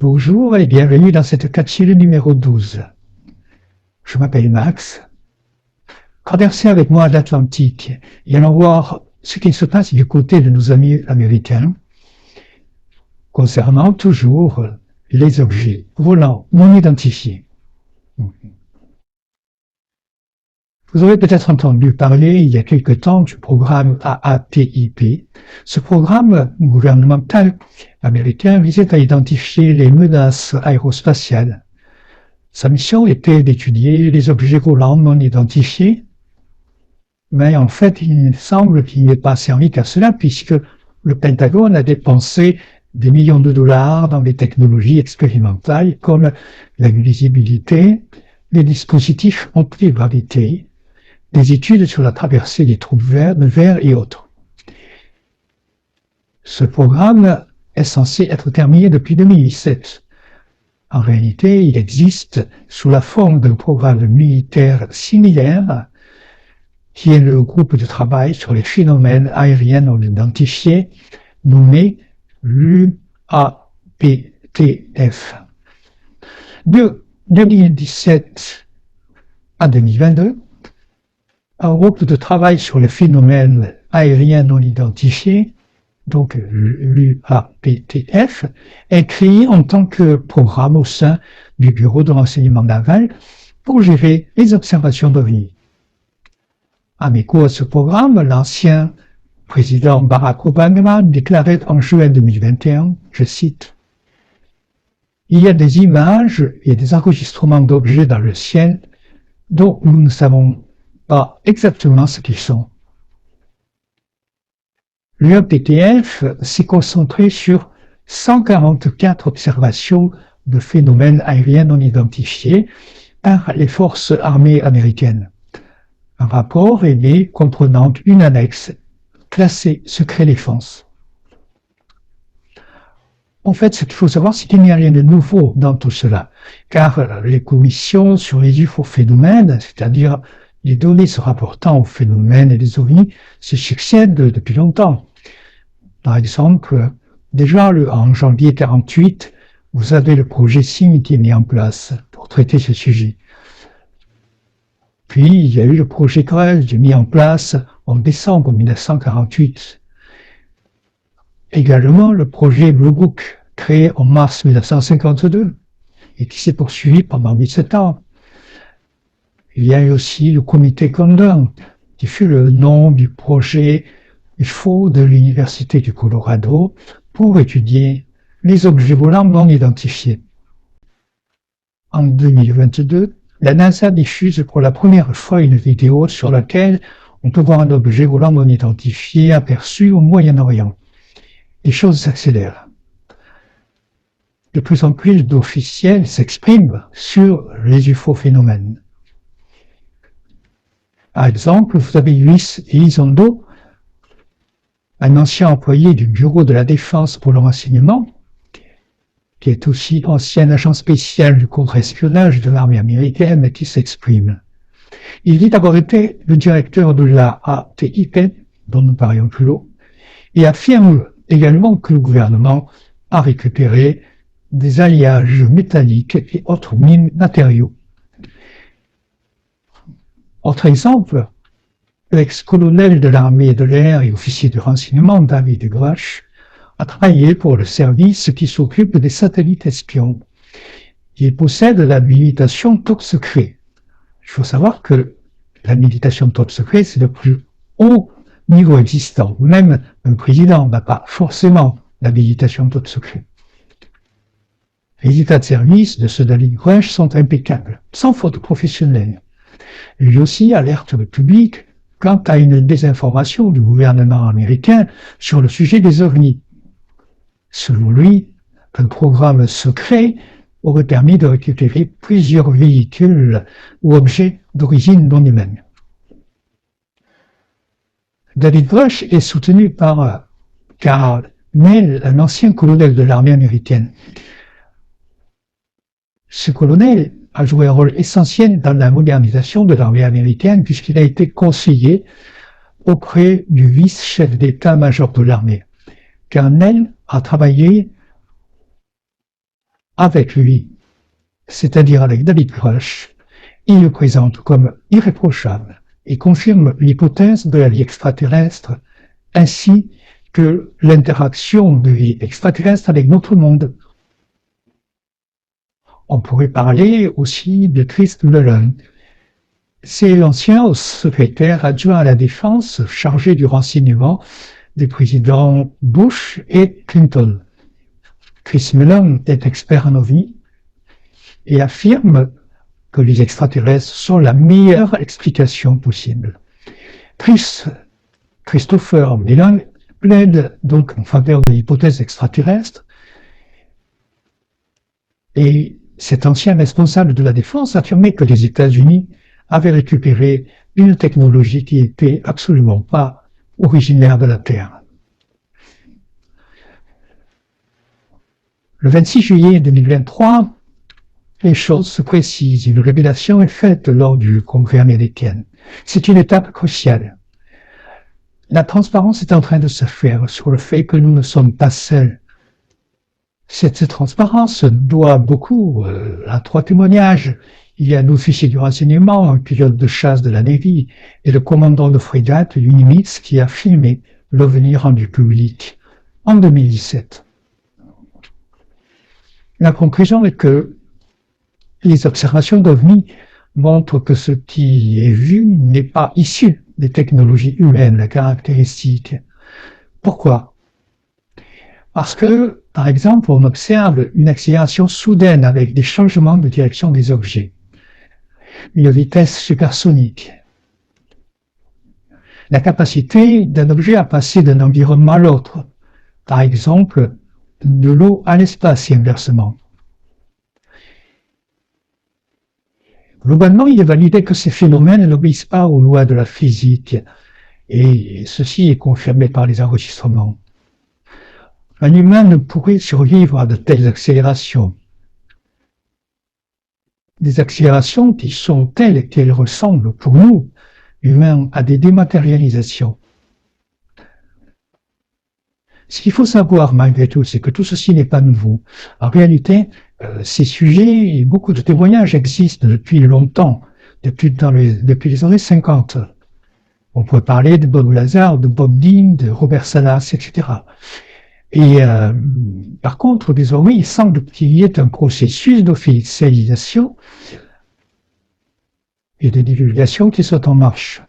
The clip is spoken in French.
Bonjour et bienvenue dans cette capsule numéro 12. Je m'appelle Max. Traversez avec moi l'Atlantique et allons voir ce qui se passe du côté de nos amis américains concernant toujours les objets volants non identifiés. Vous aurez peut-être entendu parler il y a quelque temps du programme AATIP. Ce programme gouvernemental américain visait à identifier les menaces aérospatiales. Sa mission était d'étudier les objets volants non identifiés, mais en fait, il semble qu'il n'est pas servi qu'à cela, puisque le Pentagone a dépensé des millions de dollars dans des technologies expérimentales comme la visibilité, les dispositifs anti-gravité, des études sur la traversée des trous de verre et autres. Ce programme est censé être terminé depuis 2017. En réalité, il existe sous la forme d'un programme militaire similaire qui est le groupe de travail sur les phénomènes aériens non identifiés nommé l'UAPTF. De 2017 à 2022, un groupe de travail sur les phénomènes aériens non identifiés, donc l'UAPTF, est créé en tant que programme au sein du Bureau de renseignement naval pour gérer les observations d'OVNI. Amico à ce programme, l'ancien président Barack Obama déclarait en juin 2021, je cite, « Il y a des images et des enregistrements d'objets dans le ciel dont nous ne savons pas exactement ce qu'ils sont. » L'UAPTF s'est concentré sur 144 observations de phénomènes aériens non identifiés par les forces armées américaines. Un rapport est né comprenant une annexe classée secret défense. En fait, ce qu'il faut savoir, c'est qu'il n'y a rien de nouveau dans tout cela, car les commissions sur les ufophénomènes, c'est-à-dire les données se rapportant aux phénomènes et les OVNI, se succèdent depuis longtemps. Par exemple, déjà en janvier 1948, vous avez le projet SIM qui est mis en place pour traiter ce sujet. Puis, il y a eu le projet Grudge mis en place en décembre 1948. Également, le projet Blue Book, créé en mars 1952 et qui s'est poursuivi pendant 17 ans. Il y a eu aussi le comité Condon, qui fut le nom du projet UFO de l'Université du Colorado pour étudier les objets volants non identifiés. En 2022, la NASA diffuse pour la première fois une vidéo sur laquelle on peut voir un objet volant non identifié aperçu au Moyen-Orient. Les choses s'accélèrent. De plus en plus d'officiels s'expriment sur les ufophénomènes. Par exemple, vous avez Luis Elizondo, un ancien employé du Bureau de la Défense pour le renseignement, qui est aussi ancien agent spécial du contre-espionnage de l'armée américaine, qui s'exprime. Il dit avoir été le directeur de la ATIP, dont nous parlions plus haut, et affirme également que le gouvernement a récupéré des alliages métalliques et autres matériaux. Autre exemple, l'ex-colonel de l'armée de l'air et officier de renseignement David Grush a travaillé pour le service qui s'occupe des satellites espions. Il possède l'habilitation top secret. Il faut savoir que l'habilitation top secret, c'est le plus haut niveau existant. Même un président n'a pas forcément l'habilitation top secret. Les états de service de ce David Grush sont impeccables, sans faute professionnelle. Lui aussi alerte le public quant à une désinformation du gouvernement américain sur le sujet des OVNI. Selon lui, un programme secret aurait permis de récupérer plusieurs véhicules ou objets d'origine non humaine. David Grush est soutenu par Carl Nell, un ancien colonel de l'armée américaine. Ce colonel a joué un rôle essentiel dans la modernisation de l'armée américaine puisqu'il a été conseiller auprès du vice-chef d'état-major de l'armée. Carl Nell a travaillé avec lui, c'est-à-dire avec David Grush, il le présente comme irréprochable et confirme l'hypothèse de la vie extraterrestre ainsi que l'interaction de vie extraterrestre avec notre monde. On pourrait parler aussi de Chris Mullen. C'est l'ancien secrétaire adjoint à la défense chargé du renseignement des présidents Bush et Clinton. Chris Mullen est expert en ovnis et affirme que les extraterrestres sont la meilleure explication possible. Christopher Mullen plaide donc en faveur de l'hypothèse extraterrestre et cet ancien responsable de la défense affirmait que les États-Unis avaient récupéré une technologie qui n'était absolument pas originaire de la Terre. Le 26 juillet 2023, les choses se précisent. Une révélation est faite lors du Congrès américain. C'est une étape cruciale. La transparence est en train de se faire sur le fait que nous ne sommes pas seuls. Cette transparence doit beaucoup à 3 témoignages. Il y a un officier du renseignement, un pilote de chasse de la Navy et le commandant de frégate du Nimitz qui a filmé l'OVNI rendu public en 2017. La conclusion est que les observations d'OVNI montrent que ce qui est vu n'est pas issu des technologies humaines caractéristiques. Pourquoi? Parce que, par exemple, on observe une accélération soudaine avec des changements de direction des objets, une vitesse supersonique, la capacité d'un objet à passer d'un environnement à l'autre, par exemple, de l'eau à l'espace et inversement. Globalement, il est validé que ces phénomènes n'obéissent pas aux lois de la physique, et ceci est confirmé par les enregistrements. Un humain ne pourrait survivre à de telles accélérations. Des accélérations qui sont telles qu'elles ressemblent pour nous, humains, à des dématérialisations. Ce qu'il faut savoir malgré tout, c'est que tout ceci n'est pas nouveau. En réalité, ces sujets et beaucoup de témoignages existent depuis longtemps, depuis les années 50. On peut parler de Bob Lazar, de Bob Dean, de Robert Salas, etc. Et par contre, désormais, il semble qu'il y ait un processus d'officialisation et de divulgation qui sont en marche.